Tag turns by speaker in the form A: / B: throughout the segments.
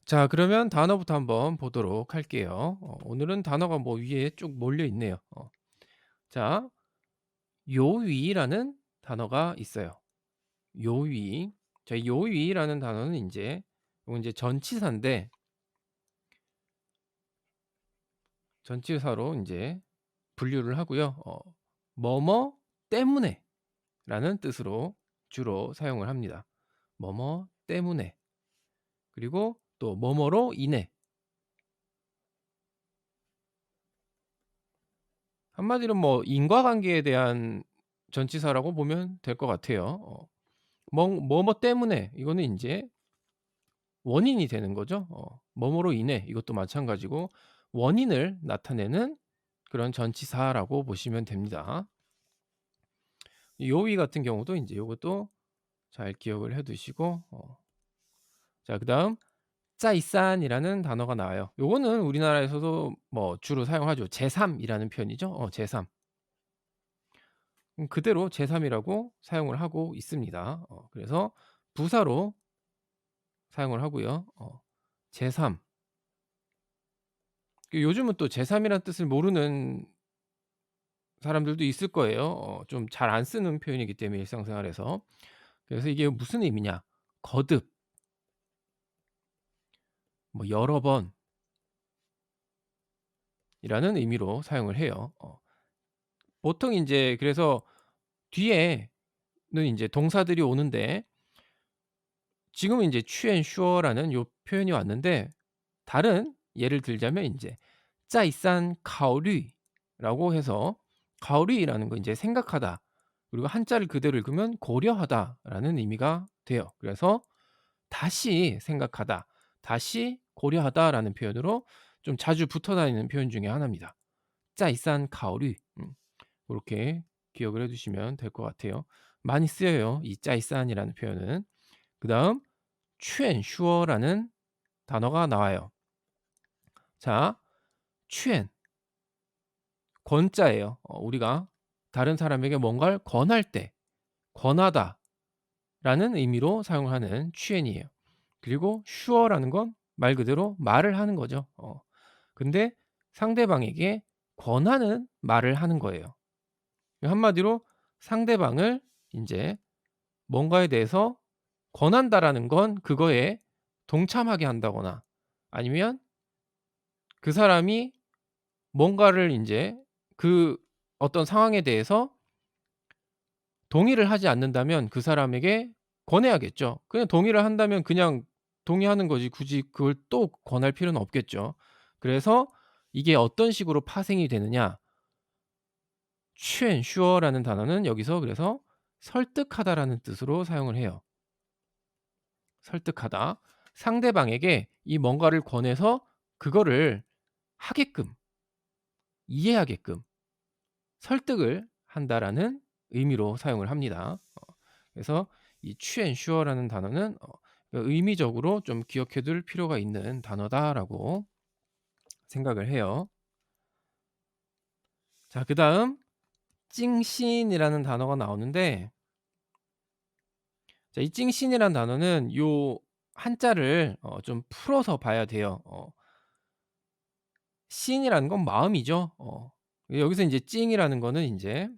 A: 자, 그러면 단어부터 한번 보도록 할게요. 오늘은 단어가 뭐 위에 쭉 몰려 있네요. 자, 요위라는 단어가 있어요. 요위. 자, 이 요위라는 단어는 인제 요건 이제 전치사인데 전치사로 인제 분류를 하고요. "뭐뭐 때문에"라는 뜻으로 주로 사용을 합니다. "뭐뭐 때문에." 그리고 또 "뭐뭐로 인해." 한마디로 뭐 인과관계에 대한 전치사라고 보면 될 것 같아요. 뭐뭐 때문에 이거는 인제 원인이 되는 거죠. 뭐뭐로 인해 이것도 마찬가지고 원인을 나타내는 그런 전치사라고 보시면 됩니다. 이 요위 같은 경우도 인제 요것도 잘 기억을 해 두시고 자, 그다음 짜이싼이라는 단어가 나와요. 요거는 우리나라에서도 뭐 주로 사용하죠. 제3이라는 표현이죠. 제3. 그대로 제3이라고 사용을 하고 있습니다. 그래서 부사로 사용을 하고요. 제3. 요즘은 또 제3이라는 뜻을 모르는 사람들도 있을 거예요. 좀 잘 안 쓰는 표현이기 때문에 일상생활에서. 그래서 이게 무슨 의미냐? 거듭, 뭐 여러 번이라는 의미로 사용을 해요. 보통 인제 그래서 뒤에는 인제 동사들이 오는데 지금은 인제 취 앤 슈어라는 요 표현이 왔는데 다른 예를 들자면 인제 再三 考虑라고 해서 가오리라는 거 인제 생각하다 그리고 한자를 그대로 읽으면 고려하다라는 의미가 돼요. 그래서 다시 생각하다, 다시 고려하다라는 표현으로 좀 자주 붙어 다니는 표현 중에 하나입니다. 再三 考虑 고렇게 기억을 해 두시면 될 것 같아요. 많이 쓰여요, 이 再三이라는 표현은. 그다음 劝说라는 단어가 나와요. 자,劝 권자예요. 우리가 다른 사람에게 뭔가를 권할 때 권하다라는 의미로 사용하는 취엔이에요. 그리고 슈어라는 건 말 그대로 말을 하는 거죠. 근데 상대방에게 권하는 말을 하는 거예요. 한마디로 상대방을 인제 뭔가에 대해서 권한다라는 건 그거에 동참하게 한다거나 아니면 그 사람이 뭔가를 인제 그 어떤 상황에 대해서 동의를 하지 않는다면 그 사람에게 권해야겠죠. 그냥 동의를 한다면 그냥 동의하는 거지 굳이 그걸 또 권할 필요는 없겠죠. 그래서 이게 어떤 식으로 파생이 되느냐. 劝说라는 단어는 여기서 그래서 설득하다라는 뜻으로 사용을 해요. 설득하다. 상대방에게 이 뭔가를 권해서 그거를 하게끔, 이해하게끔 설득을 한다라는 의미로 사용을 합니다. 그래서 이 취앤슈어라는 단어는 의미적으로 좀 기억해 둘 필요가 있는 단어다라고 생각을 해요. 자, 그다음 찡신이라는 단어가 나오는데 자, 이 찡신이라는 단어는 요 한자를 좀 풀어서 봐야 돼요. 신이라는 건 마음이죠. 여기서 인제 찡이라는 거는 인제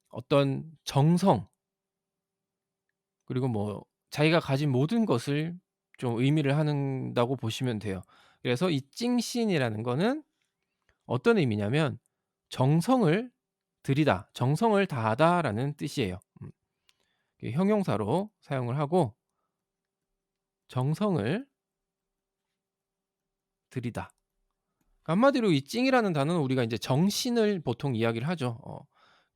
A: 어떤 정성 그리고 뭐 자기가 가진 모든 것을 좀 의미를 한다고 보시면 돼요. 그래서 이 찡신이라는 거는 어떤 의미냐면 정성을 들이다, 정성을 다하다라는 뜻이에요. 이게 형용사로 사용을 하고 정성을 들이다. 한마디로 이 찡이라는 단어는 우리가 인제 정신을 보통 이야기를 하죠.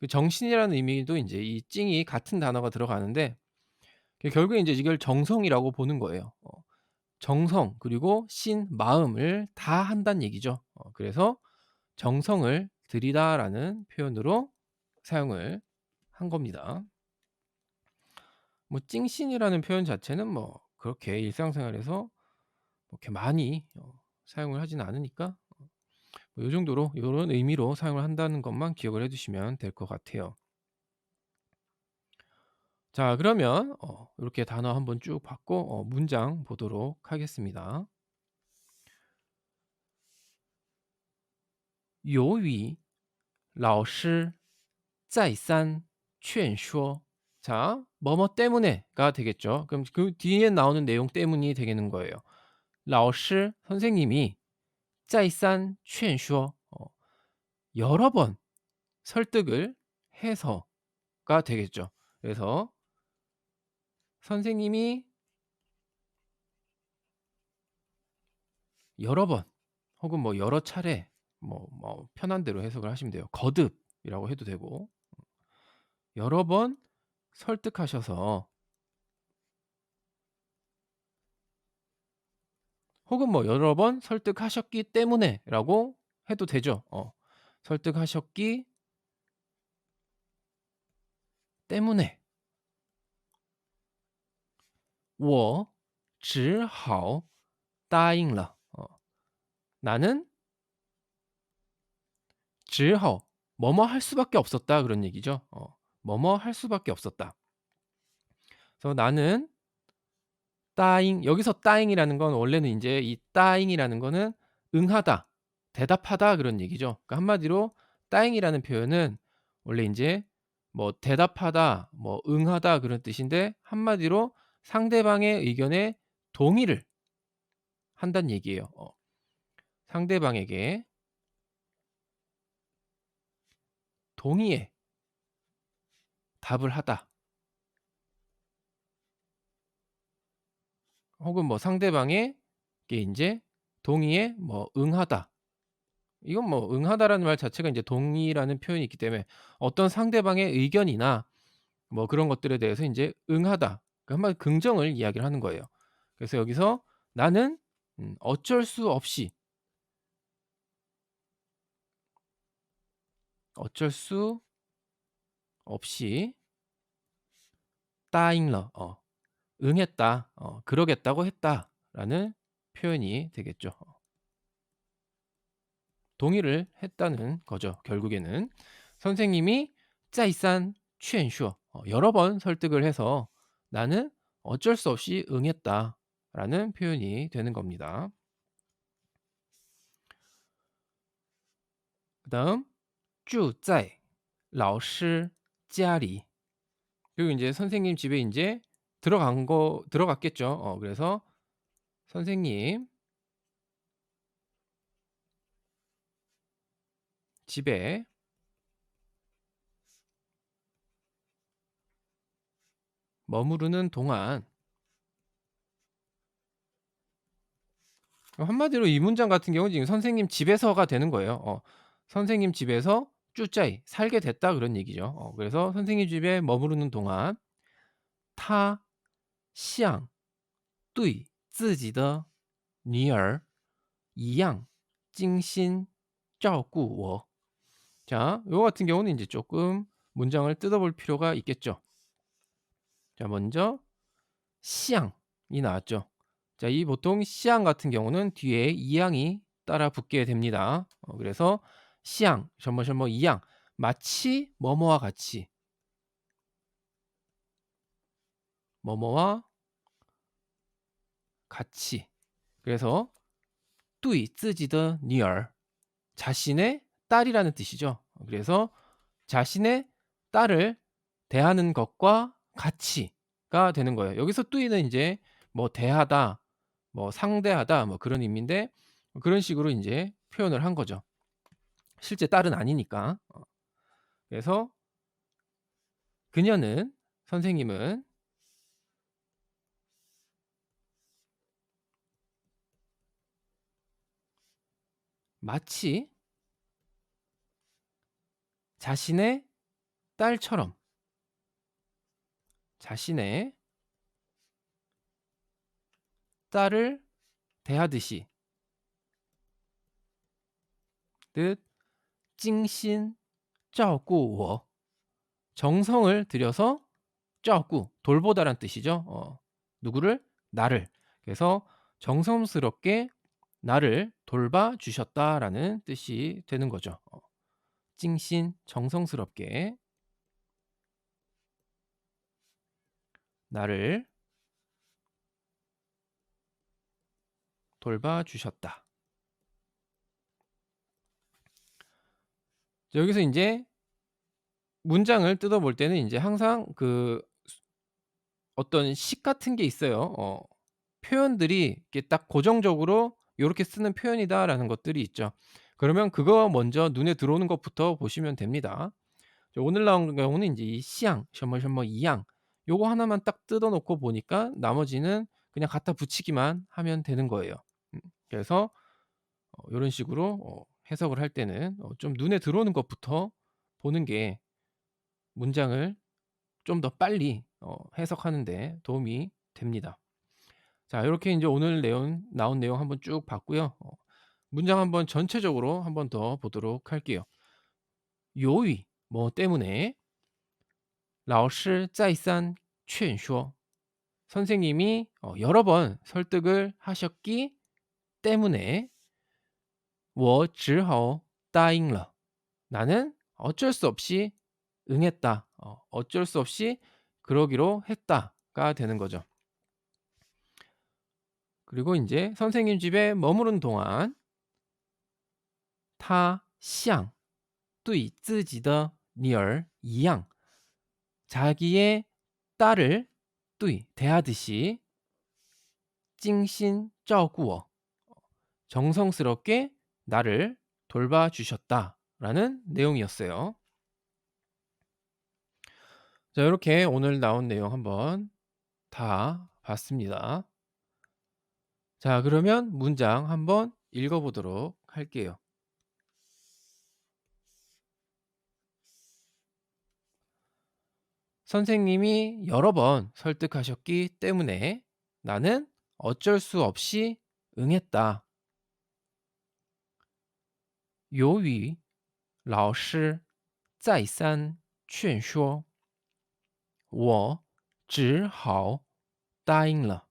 A: 그 정신이라는 의미도 인제 이 찡이 같은 단어가 들어가는데 결국에 인제 이걸 정성이라고 보는 거예요. 정성 그리고 신 마음을 다한다는 얘기죠. 그래서 정성을 들이다라는 표현으로 사용을 한 겁니다. 뭐 찡신이라는 표현 자체는 뭐 그렇게 일상생활에서 그렇게 많이 사용을 하지는 않으니까 뭐 요 정도로 요런 의미로 사용을 한다는 것만 기억을 해 두시면 될 것 같아요. 자 그러면 요렇게 단어 한번 쭉 봤고 문장 보도록 하겠습니다. 由于老师再三劝说. 자, 뭐뭐 때문에가 되겠죠. 그럼 그 뒤에 나오는 내용 때문이 되겠는 거예요. 老师 선생님이 再三劝说 여러 번 설득을 해서가 되겠죠. 그래서 선생님이 여러 번 혹은 뭐 여러 차례 뭐 편한 대로 해석을 하시면 돼요. 거듭이라고 해도 되고 여러 번 설득하셔서 혹은 뭐 여러 번 설득하셨기 때문에라고 해도 되죠. 설득하셨기 때문에 我只好答应了. 나는 只好 뭐뭐 할 수밖에 없었다 그런 얘기죠. 뭐뭐 할 수밖에 없었다. 그래서 나는 따잉 여기서 따잉이라는 건 원래는 인제 이 따잉이라는 거는 응하다, 대답하다 그런 얘기죠. 그러니까 한마디로 따잉이라는 표현은 원래 인제 뭐 대답하다, 뭐 응하다 그런 뜻인데 한마디로 상대방의 의견에 동의를 한다는 얘기예요. 상대방에게 동의의 답을 하다. 혹은 뭐 상대방에게 인제 동의에 뭐 응하다. 이건 뭐 응하다라는 말 자체가 인제 동의라는 표현이 있기 때문에 어떤 상대방의 의견이나 뭐 그런 것들에 대해서 인제 응하다. 그 한마디로 긍정을 이야기를 하는 거예요. 그래서 여기서 나는 어쩔 수 없이 어쩔 수 없이 答应了 응했다. 그러겠다고 했다라는 표현이 되겠죠. 동의를 했다는 거죠. 결국에는 선생님이 再三劝说 여러 번 설득을 해서 나는 어쩔 수 없이 응했다라는 표현이 되는 겁니다. 그다음 住在老师家里. 그리고 인제 선생님 집에 인제 들어갔겠죠. 그래서 선생님 집에 머무르는 동안 한마디로 이 문장 같은 경우는 지금 선생님 집에서가 되는 거예요. 선생님 집에서 住在 살게 됐다 그런 얘기죠. 그래서 선생님 집에 머무르는 동안 他像对自己的女儿一样精心照顾我. 자, 요거 같은 경우는 인제 쪼끔 문장을 뜯어볼 필요가 있겠죠. 자, 먼저 像이 나왔죠. 자, 이 보통 像 같은 경우는 뒤에 이양이 따라 붙게 됩니다. 그래서 像 什么什么 이양 마치 뭐뭐와 같이 뭐뭐와 같이. 그래서 对自己的女儿 자신의 딸이라는 뜻이죠. 그래서 자신의 딸을 대하는 것과 같이가 되는 거예요. 여기서 对는 인제 뭐 대하다, 뭐 상대하다 뭐 그런 의미인데 그런 식으로 인제 표현을 한 거죠. 실제 딸은 아니니까. 그래서 그녀는 선생님은 마치 자신의 딸처럼 자신의 딸을 대하듯이 뜻 精心照顾我 정성을 들여서 照顾 돌보다란 뜻이죠. 누구를? 나를. 그래서 정성스럽게 나를 돌봐 주셨다라는 뜻이 되는 거죠. 精心 정성스럽게 나를 돌봐주셨다. 여기서 인제 문장을 뜯어볼 때는 인제 항상 그 어떤 식 같은 게 있어요. 표현들이 이렇게 딱 고정적으로 '요렇게 쓰는 표현이다.'라는 것들이 있죠. 그러면 그거 먼저 눈에 들어오는 것부터 보시면 됩니다. 오늘 나온 경우는 인제 이 시양, 什么什么 이양 요거 하나만 딱 뜯어 놓고 보니까 나머지는 그냥 갖다 붙이기만 하면 되는 거예요. 음 그래서 요런 식으로 해석을 할 때는 좀 눈에 들어오는 것부터 보는 게 문장을 좀 더 빨리 해석하는 데 도움이 됩니다. 자 요렇게 인제 오늘 내용 나온 내용 한번 쭉 봤고요. 문장 한번 전체적으로 한번 더 보도록 할게요. 요의 뭐 때문에 老师再三劝说 선생님이 여러 번 설득을 하셨기 때문에 我只好答应了 나는 어쩔 수 없이 응했다. 어쩔 수 없이 그러기로 했다가 되는 거죠. 그리고 인제 선생님 집에 머무른 동안 他像对自己的女儿一样 자기의 딸을 对 대하듯이 精心照顾我 정성스럽게 나를 돌봐주셨다라는 내용이었어요. 자 요렇게 오늘 나온 내용 한번 다 봤습니다. 자 그러면 문장 한번 읽어 보도록 할게요. 선생님이 여러 번 설득하셨기 때문에 나는 어쩔 수 없이 응했다. 由于老师再三劝说，我只好答应了。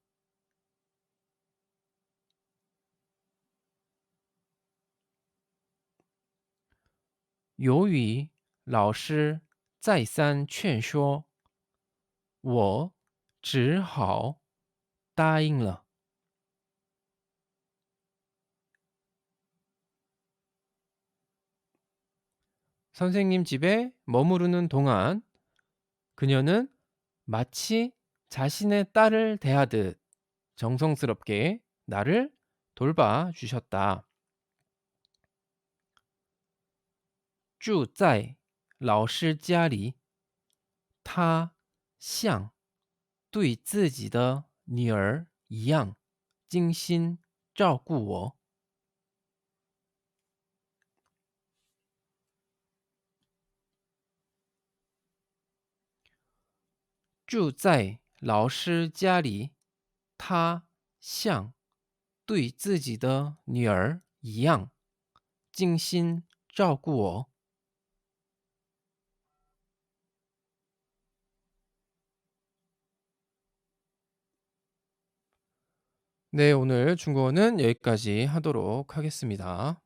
A: 由于老师再三劝说，我只好答应了。 선생님 집에 머무르는 동안 그녀는 마치 자신의 딸을 대하듯 정성스럽게 나를 돌봐 주셨다. 住在老师家里，他像对自己的女儿一样精心照顾我。住在老师家里，他像对自己的女儿一样精心照顾我。 네, 오늘 중국어는 여기까지 하도록 하겠습니다.